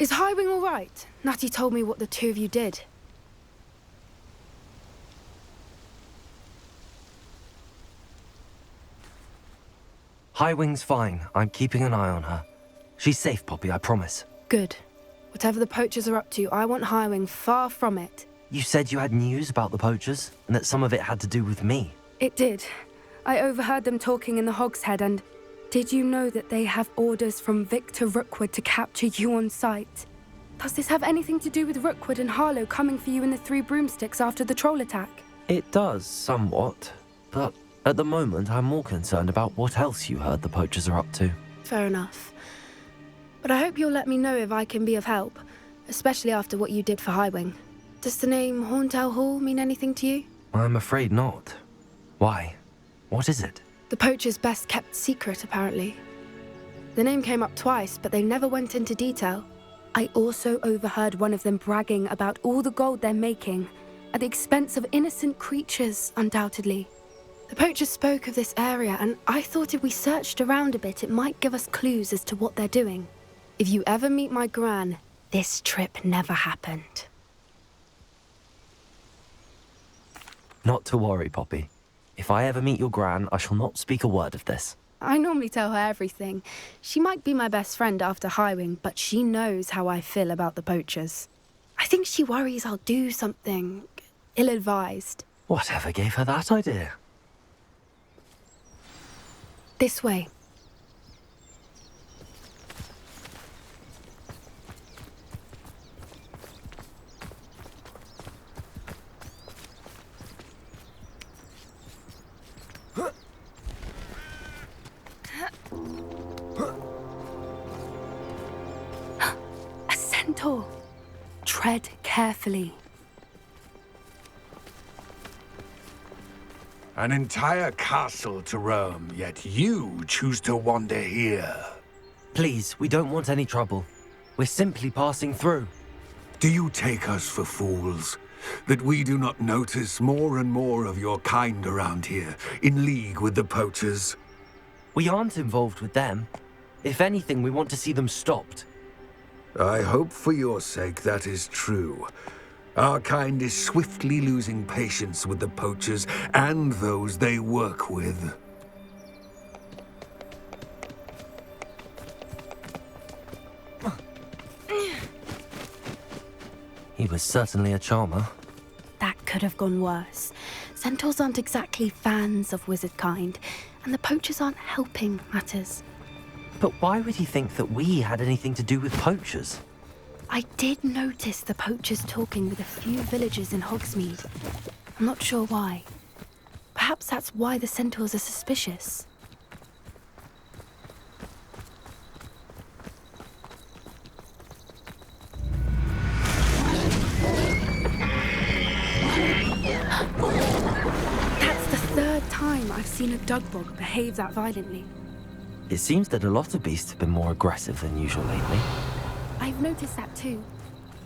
Is Highwing all right? Natty told me what the two of you did. Highwing's fine. I'm keeping an eye on her. She's safe, Poppy, I promise. Good. Whatever the poachers are up to, I want Highwing far from it. You said you had news about the poachers, and that some of it had to do with me. It did. I overheard them talking in the Hogshead, and did you know that they have orders from Victor Rookwood to capture you on sight? Does this have anything to do with Rookwood and Harlow coming for you in the Three Broomsticks after the troll attack? It does, somewhat. But at the moment, I'm more concerned about what else you heard the poachers are up to. Fair enough. But I hope you'll let me know if I can be of help, especially after what you did for Highwing. Does the name Horntail Hall mean anything to you? I'm afraid not. Why? What is it? The poachers' best kept secret, apparently. The name came up twice, but they never went into detail. I also overheard one of them bragging about all the gold they're making, at the expense of innocent creatures, undoubtedly. The poachers spoke of this area, and I thought if we searched around a bit, it might give us clues as to what they're doing. If you ever meet my gran, this trip never happened. Not to worry, Poppy. If I ever meet your gran, I shall not speak a word of this. I normally tell her everything. She might be my best friend after Highwing, but she knows how I feel about the poachers. I think she worries I'll do something ill-advised. Whatever gave her that idea? This way. A centaur. Tread carefully. An entire castle to roam, yet you choose to wander here. Please, we don't want any trouble. We're simply passing through. Do you take us for fools? That we do not notice more and more of your kind around here, in league with the poachers? We aren't involved with them. If anything, we want to see them stopped. I hope for your sake that is true. Our kind is swiftly losing patience with the poachers and those they work with. He was certainly a charmer. That could have gone worse. Centaurs aren't exactly fans of wizard kind, and the poachers aren't helping matters. But why would he think that we had anything to do with poachers? I did notice the poachers talking with a few villagers in Hogsmeade. I'm not sure why. Perhaps that's why the centaurs are suspicious. That's the third time I've seen a dugbog behave that violently. It seems that a lot of beasts have been more aggressive than usual lately. I've noticed that too.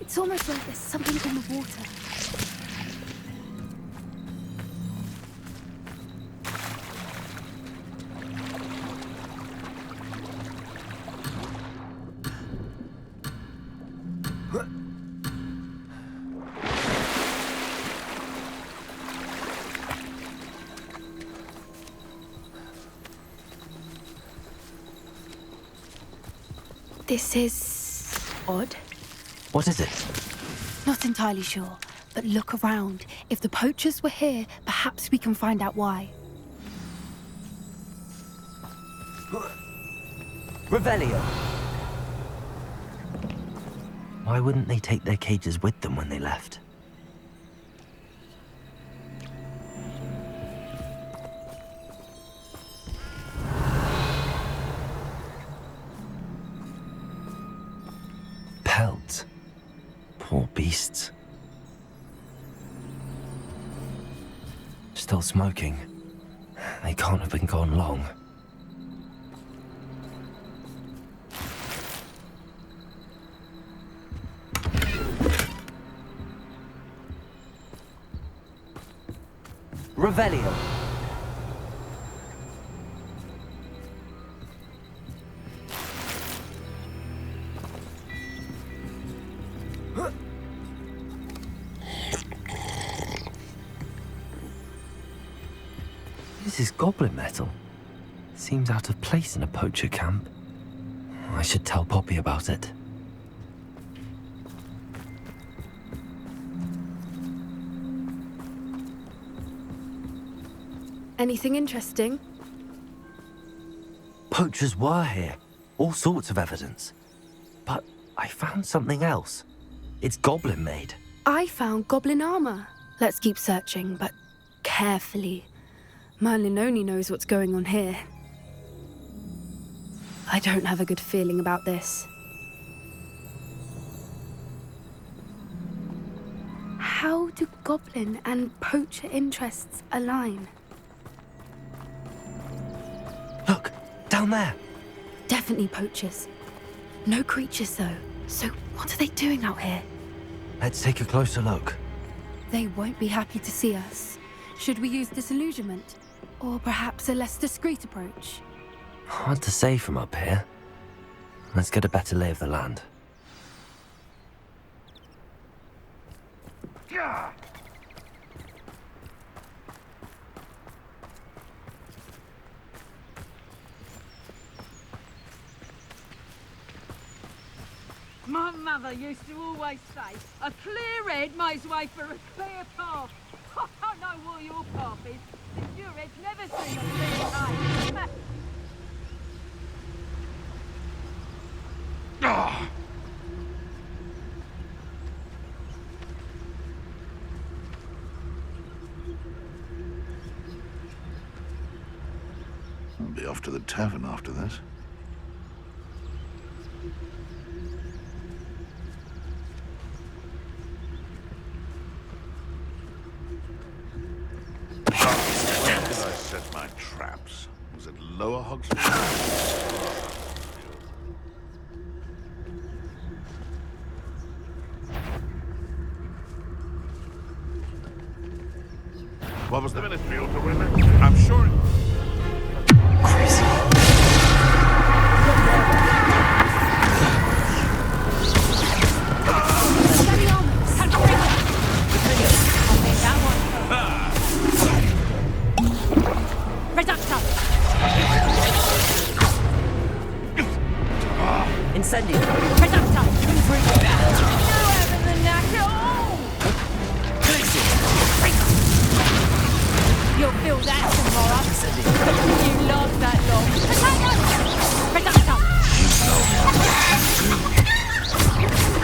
It's almost like there's something in the water. This is odd. What is it? Not entirely sure, but look around. If the poachers were here, perhaps we can find out why. Revelio! Why wouldn't they take their cages with them when they left? Pelts. Poor beasts. Still smoking. They can't have been gone long. Revelio. This is goblin metal. Seems out of place in a poacher camp. I should tell Poppy about it. Anything interesting? Poachers were here. All sorts of evidence. But I found something else. It's goblin made. I found goblin armor. Let's keep searching, but carefully. Merlin only knows what's going on here. I don't have a good feeling about this. How do goblin and poacher interests align? Look, down there. Definitely poachers. No creatures, though. So what are they doing out here? Let's take a closer look. They won't be happy to see us. Should we use disillusionment? Or perhaps a less discreet approach? Hard to say from up here. Let's get a better lay of the land. My mother used to always say, a clear head makes way for a clear path. I don't know what your path is, since your head's never seen a clear head. I'll be off to the tavern after this. Where did I set my traps? Was it Lower Hogsmeade? What was the Ministry ought to remember? I'm sure it... Incendio. Redacta. You haven't the knack at all. You'll feel that tomorrow. You last that long. Redacta.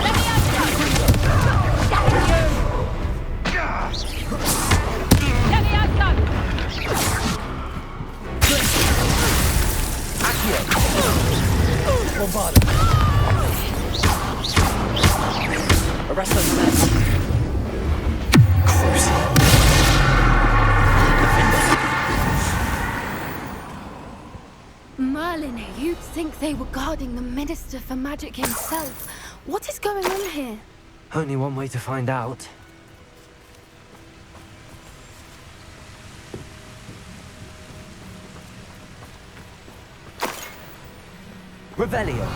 Let me out. Let me out. Bombarded. Arrest those men. Merlin, you'd think they were guarding the Minister for Magic himself. What is going on here? Only one way to find out. Revelio.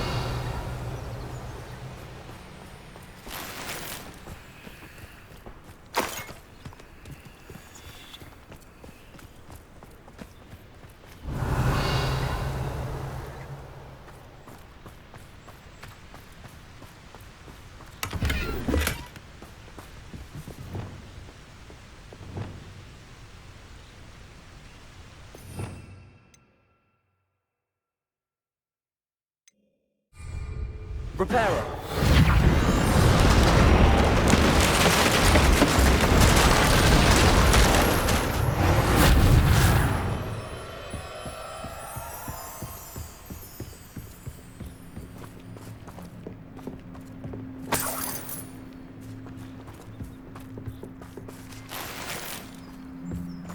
Reparo.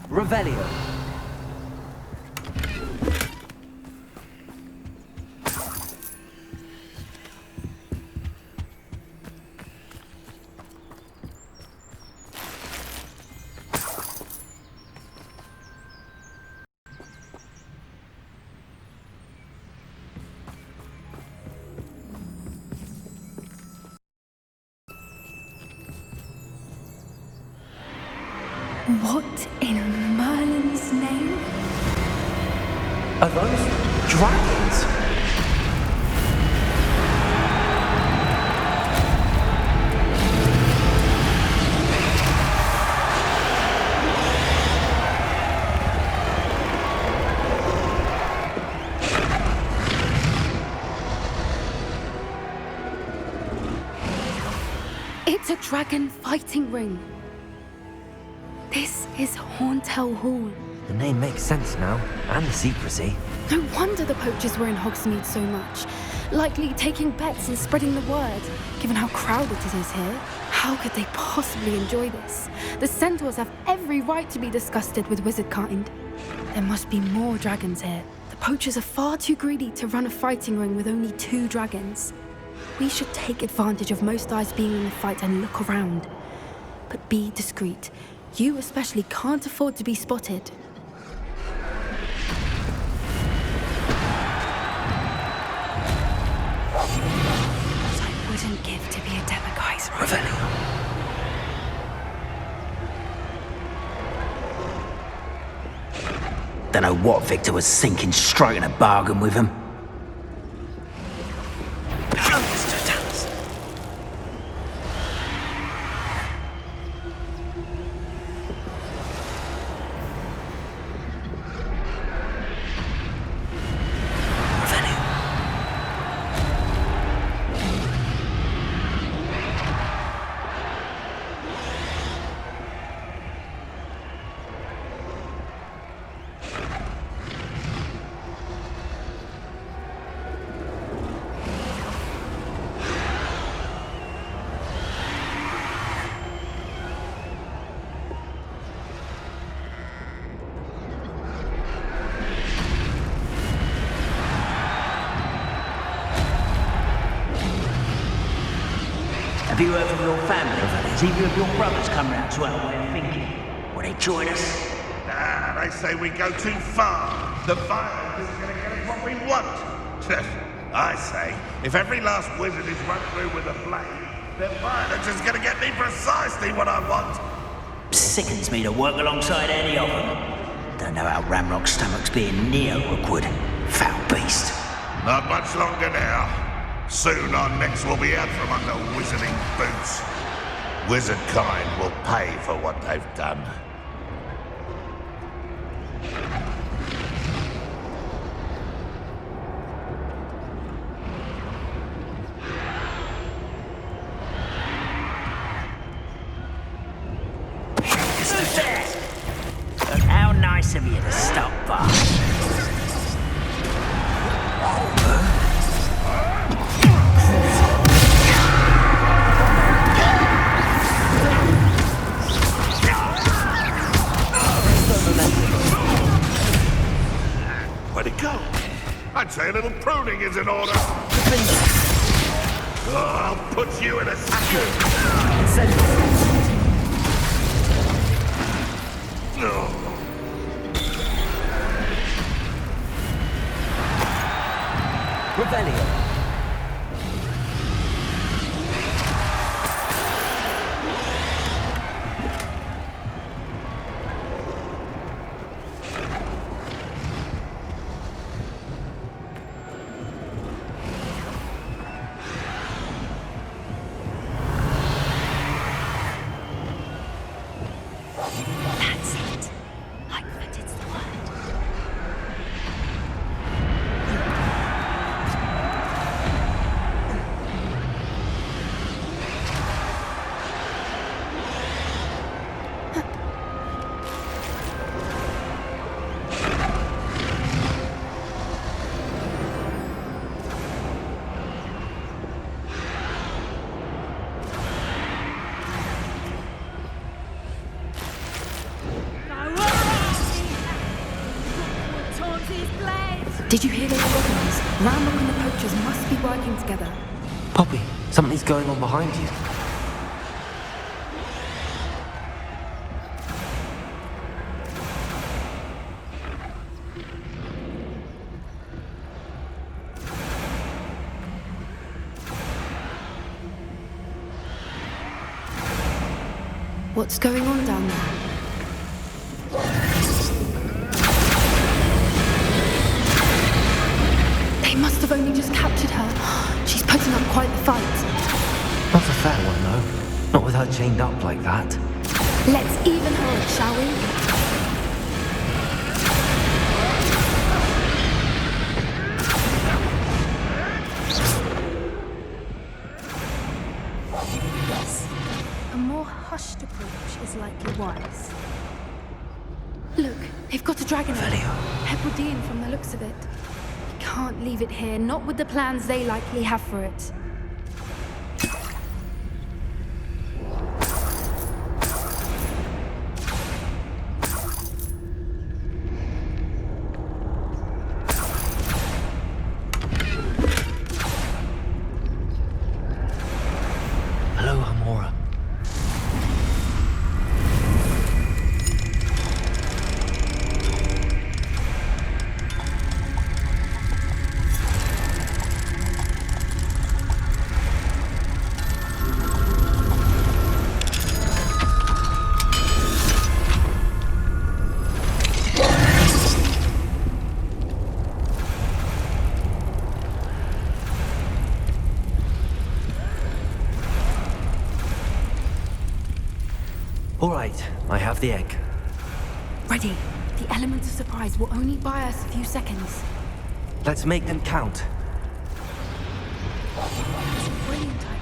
Revelio. What in Merlin's name? Are those dragons? It's a dragon fighting ring. This is Horntail Hall. The name makes sense now, and the secrecy. No wonder the poachers were in Hogsmeade so much. Likely taking bets and spreading the word, given how crowded it is here. How could they possibly enjoy this? The centaurs have every right to be disgusted with wizard kind. There must be more dragons here. The poachers are far too greedy to run a fighting ring with only 2 dragons. We should take advantage of most eyes being in the fight and look around. But be discreet. You especially can't afford to be spotted. What I wouldn't give to be a Demoguy's Revelio. Don't know what Victor was thinking, striking a bargain with him. Have you heard from your family? Has either of your brothers come round to our way of thinking? Will they join us? Nah, they say we go too far. The violence is going to get us what we want. I say, if every last wizard is run through with a blade, then violence is going to get me precisely what I want. Sickens me to work alongside any of them. Don't know how Ramrock's stomach's being near Rookwood. Foul beast. Not much longer now. Soon our necks will be out from under wizarding boots. Wizard kind will pay for what they've done. Who's there? Look, how nice of you to stop by. Where'd it go? I'd say a little pruning is in order. Oh, I'll put you in a Oh. Revelio. That's it. Like that it's the word. Did you hear those weapons? Ramrock and the poachers must be working together. Poppy, something's going on behind you. What's going on down there? have only just captured her. She's putting up quite the fight. Not a fair one, though. Not with her chained up like that. Let's even her up, shall we? Yes. A more hushed approach is likely wise. Look, they've got a dragon. Hebridean from the looks of it. We can't leave it here, not with the plans they likely have for it. Hello, Hamora. All right, I have the egg. Ready. The element of surprise will only buy us a few seconds. Let's make them count. That's a brilliant idea.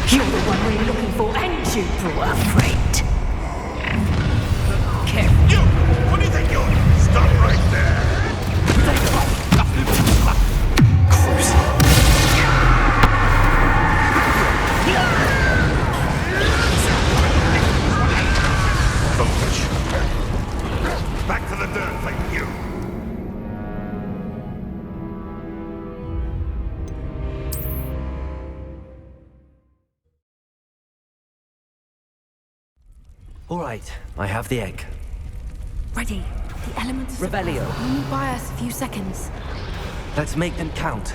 You're the one we're looking for, and you brought a friend. Careful. You! What do you think you're doing? Stop right there! Focus. Back to the dirt, thank you. All right, I have the egg. Ready. The element of surprise Revelio. will only buy us a few seconds. Let's make them count.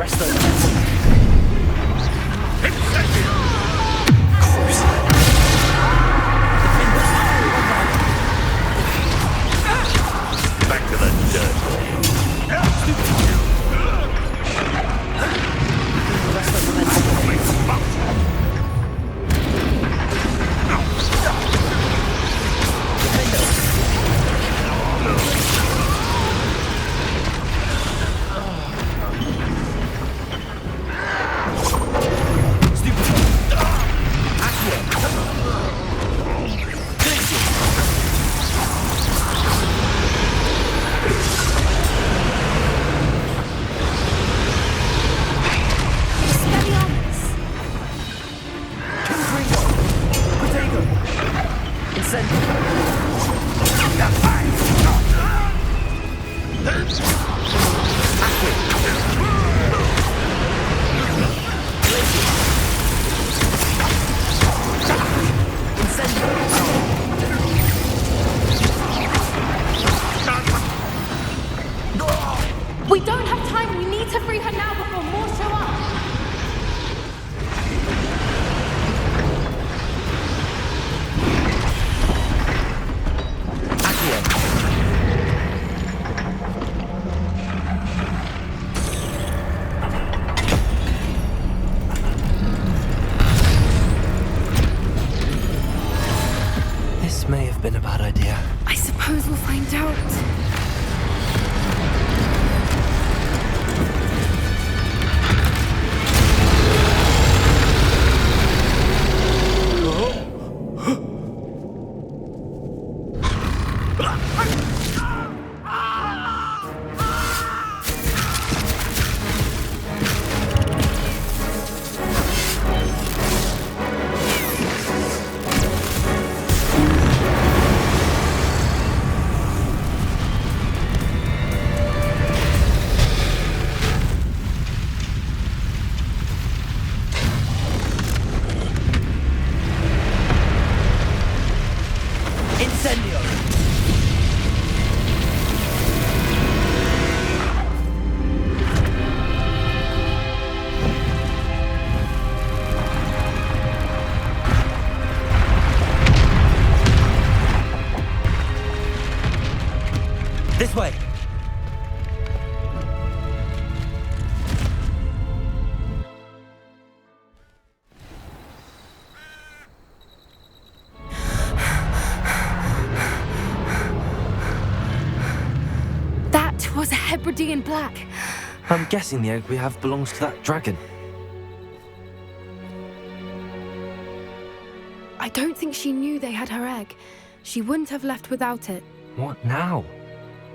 rest of them. Back to the dirt. We don't have time. We need to free her now before more show up. This may have been a bad idea. I suppose we'll find out. This way! That was a Hebridean black. I'm guessing the egg we have belongs to that dragon. I don't think she knew they had her egg. She wouldn't have left without it. What now?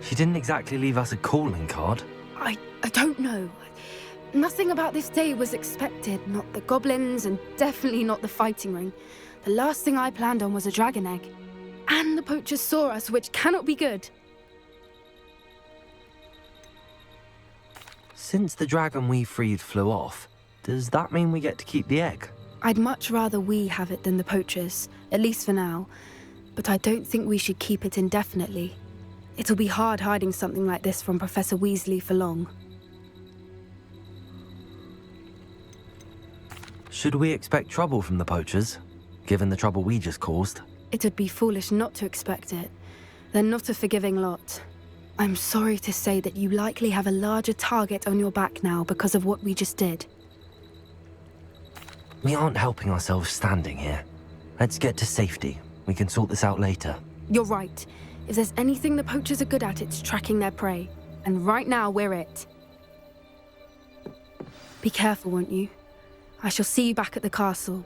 She didn't exactly leave us a calling card. I don't know. Nothing about this day was expected. Not the goblins, and definitely not the fighting ring. The last thing I planned on was a dragon egg. And the poachers saw us, which cannot be good. Since the dragon we freed flew off, does that mean we get to keep the egg? I'd much rather we have it than the poachers, at least for now. But I don't think we should keep it indefinitely. It'll be hard hiding something like this from Professor Weasley for long. Should we expect trouble from the poachers, given the trouble we just caused? It'd be foolish not to expect it. They're not a forgiving lot. I'm sorry to say that you likely have a larger target on your back now because of what we just did. We aren't helping ourselves standing here. Let's get to safety. We can sort this out later. You're right. If there's anything the poachers are good at, it's tracking their prey. And right now, we're it. Be careful, won't you? I shall see you back at the castle.